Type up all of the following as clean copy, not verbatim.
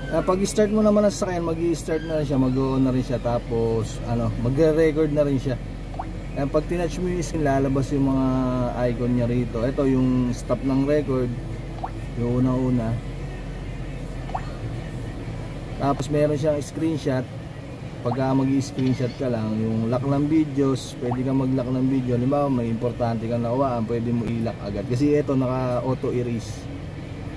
Pag start mo naman ang sasakyan, mag-i-start na rin siya, mag-on na rin siya, tapos magre-record na rin siya. Pag tinouch mo yung screen, lalabas yung mga icon niya rito. Ito yung stop ng record, yung unang-una. Tapos meron siyang screenshot. Pagka mag-i-screenshot ka lang, yung lock ng videos, pwede kang mag-lock ng video. Halimbawa may importante kang nakawaan, pwede mo i-lock agad, kasi ito naka auto erase.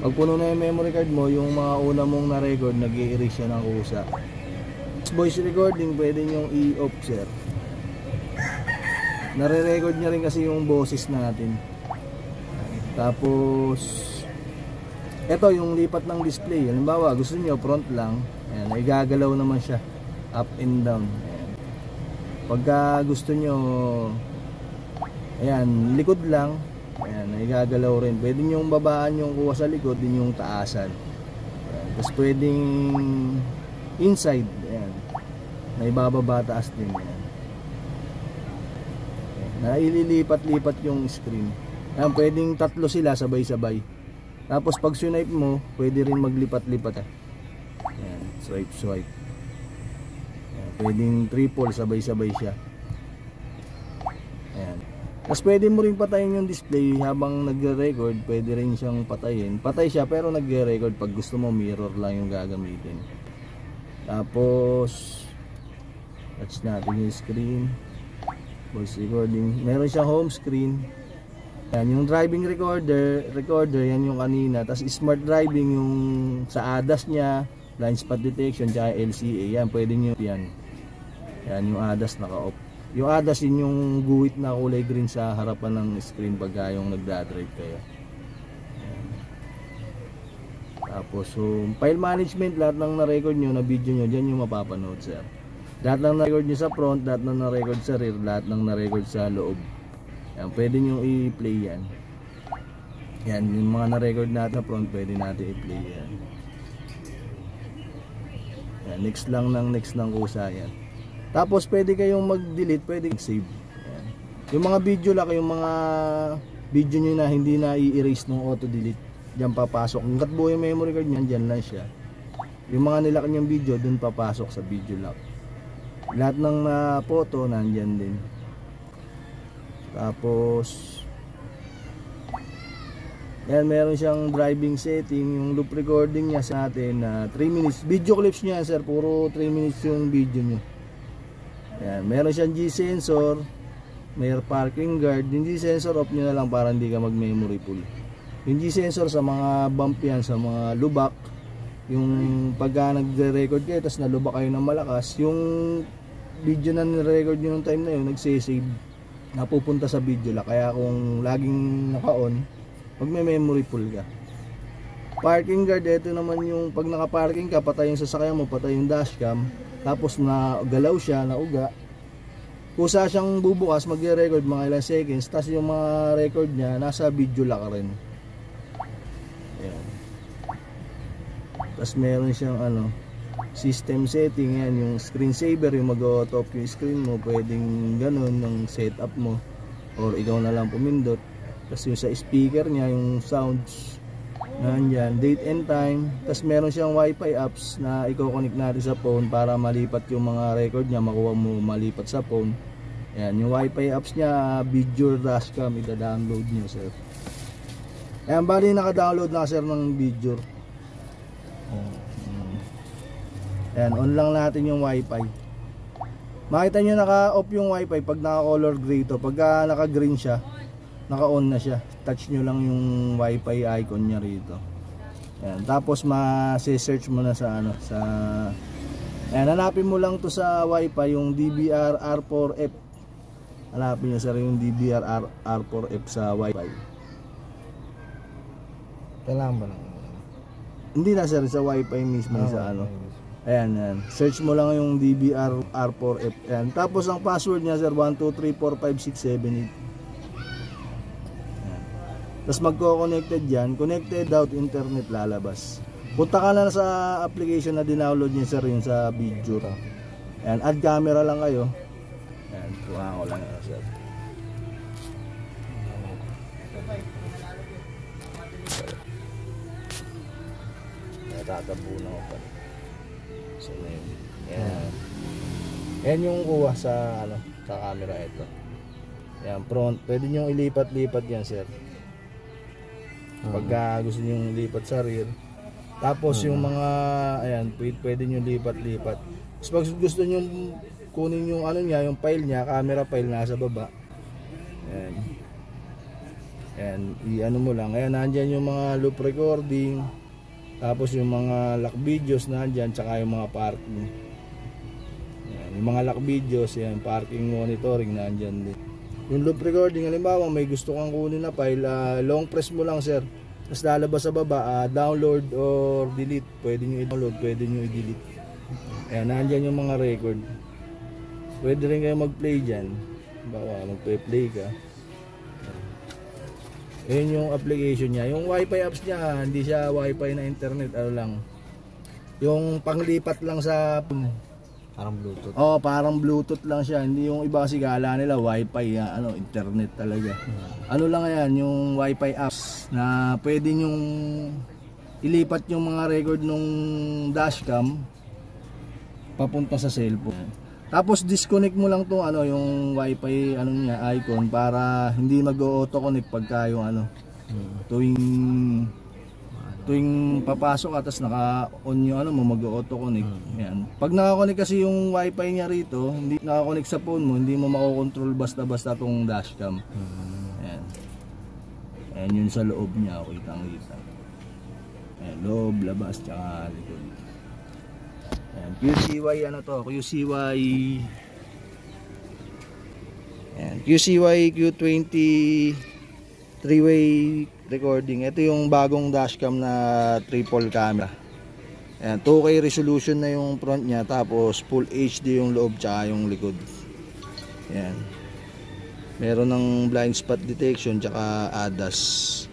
Pag puno na yung memory card mo, yung mga una mong na-record, nag-i-erase siya ng kusa. Voice recording, pwede nyong i-off, sir. Nare-record niya rin kasi yung boses natin. Tapos ito yung lipat ng display. Halimbawa gusto niyo front lang, ayan, igagalaw naman siya up and down. Ayan. Pagka gusto niyo ayan, likod lang, ayan, igagalaw rin. Pwede niyo babaan yung kuha sa likod, din yung taasan. Ayan. Tapos pwedeng inside, ayan, na ibababa taas din. Ayan. Na ililipat-lipat yung screen. Ayan, pwedeng tatlo sila sabay-sabay. Tapos pag swipe mo, pwede rin maglipat-lipat. Ayan, swipe. Ayan, pwedeng triple, sabay-sabay siya. Ayan. Tapos pwede mo rin patayin yung display habang nagre-record. Pwede rin siyang patayin. Patay siya pero nagre-record. Pag gusto mo, mirror lang yung gagamitin. Tapos touch natin yung screen. Voice recording. Meron siyang home screen. Yan, yung driving recorder, yan yung kanina. Tapos smart driving, yung sa ADAS niya, blind spot detection, tsaka LCA. Yan, pwede nyo yan. Yan, yung ADAS naka-off. Yung ADAS, yun yung guhit na kulay green sa harapan ng screen pagka yung nagdadrive kayo. Yan. Tapos, so, file management, lahat ng na-record nyo, na video nyo, dyan yung mapapanood, sir. Lahat ng na-record nyo sa front, lahat ng na-record sa rear, lahat ng na-record sa loob. Yan, pwede nyo i-play yan. Yan, yung mga na-record natin sa front, pwede natin i-play yan. Yan, next lang kusa yan. Tapos pwede kayong mag-delete, pwede save. Yan. Yung mga video lock, yung mga video nyo na hindi na i-erase ng auto-delete, dyan papasok. Hanggat buo yung memory card nyan, dyan lang siya. Yung mga nilock nyang video, dun papasok sa video lock. Lahat ng photo nandyan din. Tapos yan, meron siyang driving setting. Yung loop recording niya sa atin na 3 minutes. Video clips niya, sir, puro 3 minutes yung video niya. Yan, meron siyang G-sensor, may parking guard. Yung G-sensor off nyo na lang para hindi ka mag memory full. Yung G-sensor sa mga bump yan, sa mga lubak. Yung pagka nagre-record kayo tapos nalubak kayo ng malakas, yung video na nire-record nyo ng time na yun, nagsisave, napupunta sa video lock. Kaya kung laging naka-on, pag may memory full ka. Parking guard, ito naman yung pag naka-parking ka, patay yung sasakyan mo, patay yung dashcam, tapos nagalaw siya, nauga, kusa siyang bubukas, magre-record mga ilang seconds, tapos yung mga record niya nasa video lock rin. Ayan. Tapos meron siyang system setting, yan, yung screensaver, yung mag-auto off yung screen mo, pwedeng ganun ng setup mo, or ikaw na lang pumindot. Tapos yung sa speaker niya, yung sounds nandyan, date and time. Tapos meron siyang wifi apps na i-connect natin sa phone para malipat yung mga record niya, makuha mo malipat sa phone. Yan, yung wifi apps niya, video dashcam, ida-download niyo, sir. Ayan, bali naka-download na, sir, ng video. Ayan, on lang natin yung wifi. Makita nyo naka-off yung wifi pag naka-color gray to. Pagka naka-green siya, naka-on na siya. Touch nyo lang yung wifi icon nya rito. Ayan, tapos ma-search mo na sa sa ayan, hanapin mo lang to sa wifi, yung DVR R4F. Hanapin nyo, sir, yung DVR R4F sa wifi. Kailangan ba lang? Hindi na, sir, sa wifi mismo, sa ayan, ayan. Search mo lang yung DVR R4F. Ayan. Tapos ang password niya, sir, 1234567. Ayan. Tapos magko-connected yan. Connected without internet lalabas. Punta ka na sa application na dinownload niya, sir, yung sa video. Ayan. Add camera lang kayo. Ayan. Kuha ko lang yan, sir. Natatabunan ko pa. So, yan. Yan yung kuha sa sa camera ito. Yan, front. Pwede nyo ilipat-lipat yan, sir. Pagka gusto nyo lipat sa rear. Tapos yung mga, ayan, pwede nyo lipat-lipat. Tapos pag gusto nyo kunin yung niya, yung file niya, camera file nasa baba. Ayan. Ayan, i-ano mo lang. Ayan, nandyan yung mga loop recording. Tapos yung mga lock videos nandyan, tsaka yung mga parking. Ayan, yung mga lock videos, yan, parking monitoring nandyan din. Yung loop recording, halimbawa may gusto kang kunin na file, long press mo lang, sir. Tapos lalabas sa baba, download or delete. Pwede nyo i-download, pwede nyo i-delete. Ayan, nandyan yung mga record. Pwede rin kayo mag-play dyan. Bawa, mag-play ka. Ayan yung application niya. Yung wifi apps niya, hindi siya wifi na internet. Ano lang. Yung panglipat lang sa... Parang Bluetooth. Oh, parang Bluetooth lang siya. Hindi yung iba kasi gala nila wifi, internet talaga. Ano lang yan, yung wifi apps na pwede nyong ilipat yung mga record nung dashcam papunta sa cellphone. Tapos disconnect mo lang tong yung wifi niya icon para hindi mag-auto-connect pagka yung tuwing papasok at naka-on yung mo mag-auto-connect. Yan. Pag naka-connect kasi yung wifi niya rito, hindi naka-connect sa phone mo, hindi mo mako-control basta-basta tong dashcam. Yan. Ayan yun sa loob niya, kitang-kita. Ayan, loob, labas, tsaka likod. Ayan, QCY QCY ayan, QCY Q20 3-way recording. Ito yung bagong dashcam na triple camera. Ayan, 2K resolution na yung front niya, tapos full HD yung loob tsaka yung likod. Ayan. Meron ng blind spot detection tsaka ADAS.